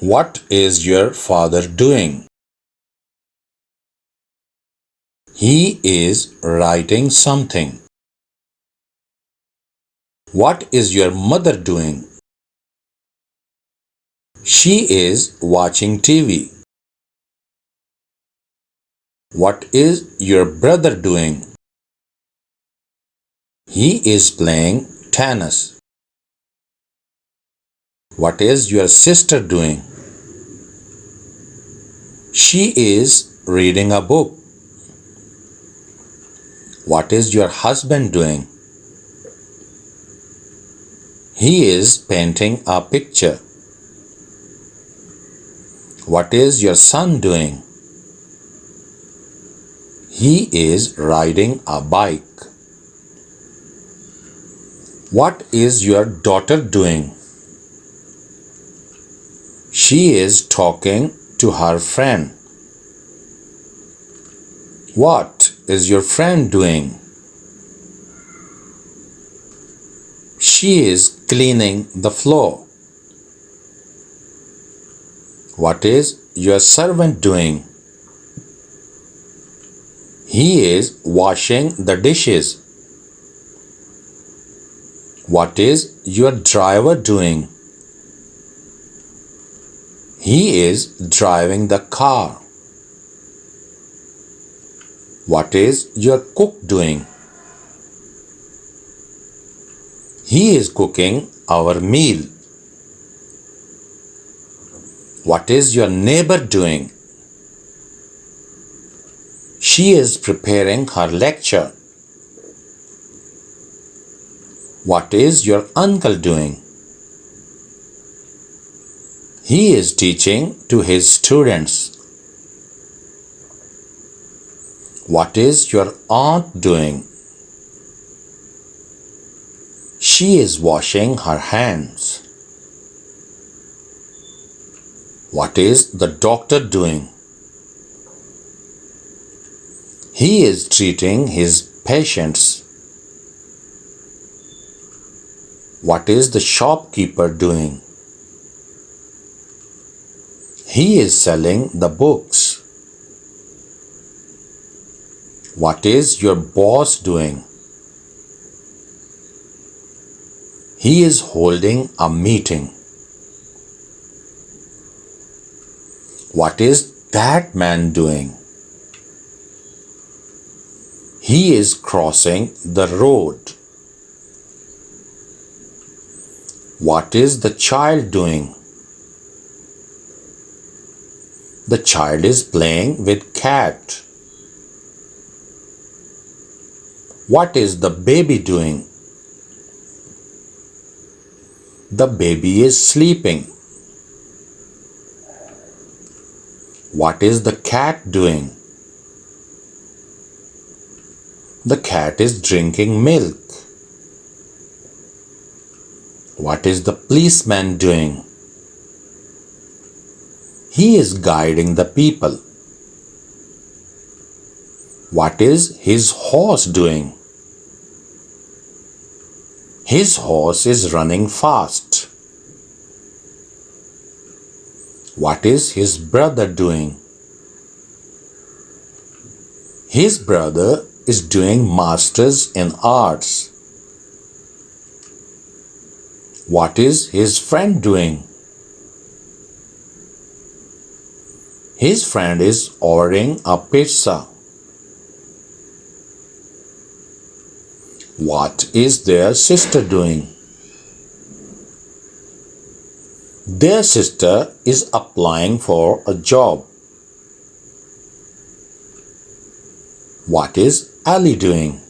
What is your father doing? He is writing something. What is your mother doing? She is watching TV. What is your brother doing? He is playing tennis. What is your sister doing? She is reading a book. What is your husband doing? He is painting a picture. What is your son doing? He is riding a bike. What is your daughter doing? She is talking to her friend. What is your friend doing? She is cleaning the floor. What is your servant doing? He is washing the dishes. What is your driver doing? He is driving the car. What is your cook doing? He is cooking our meal. What is your neighbor doing? She is preparing her lecture. What is your uncle doing? He is teaching to his students. What is your aunt doing? She is washing her hands. What is the doctor doing? He is treating his patients. What is the shopkeeper doing? He is selling the books. What is your boss doing? He is holding a meeting. What is that man doing? He is crossing the road. What is the child doing? The child is playing with cat. What is the baby doing? The baby is sleeping. What is the cat doing? The cat is drinking milk. What is the policeman doing? He is guiding the people. What is his horse doing? His horse is running fast. What is his brother doing? His brother is doing masters in arts. What is his friend doing? His friend is ordering a pizza. What is their sister doing? Their sister is applying for a job. What is Ali doing?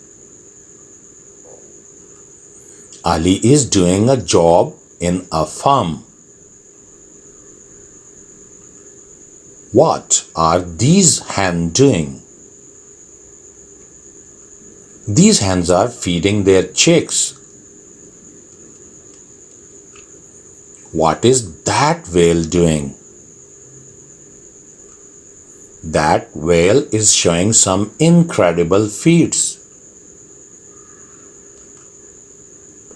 Ali is doing a job in a farm. What are these hens doing? These hens are feeding their chicks. What is that whale doing? That whale is showing some incredible feats.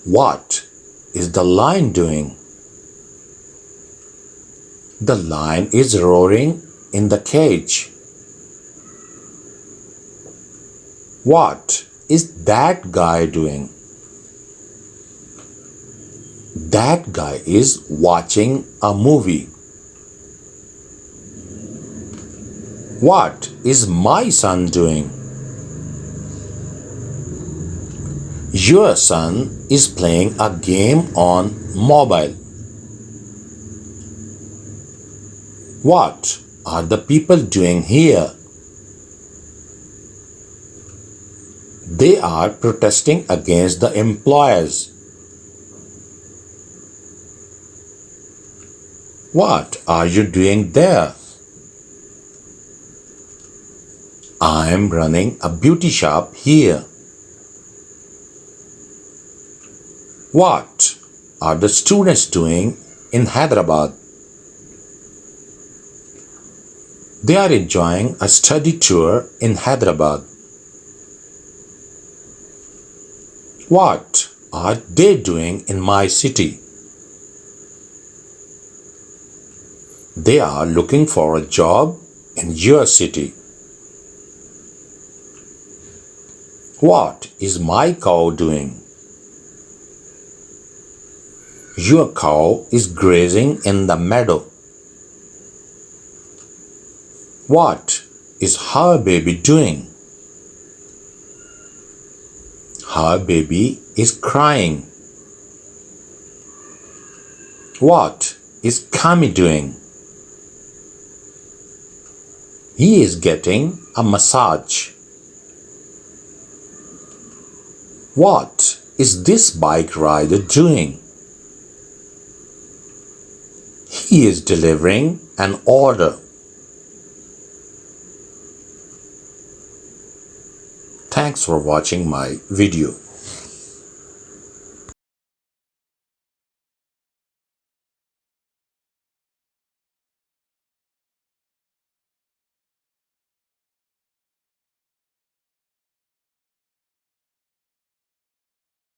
What is the lion doing? The lion is roaring in the cage. What is that guy doing? That guy is watching a movie. What is my son doing? Your son is playing a game on mobile. What are the people doing here? They are protesting against the employers. What are you doing there? I am running a beauty shop here. What are the students doing in Hyderabad? They are enjoying a study tour in Hyderabad. What are they doing in my city? They are looking for a job in your city. What is my cow doing? Your cow is grazing in the meadow. What is her baby doing? Her baby is crying. What is Kami doing? He is getting a massage. What is this bike rider doing? He is delivering an order. Thanks for watching my video.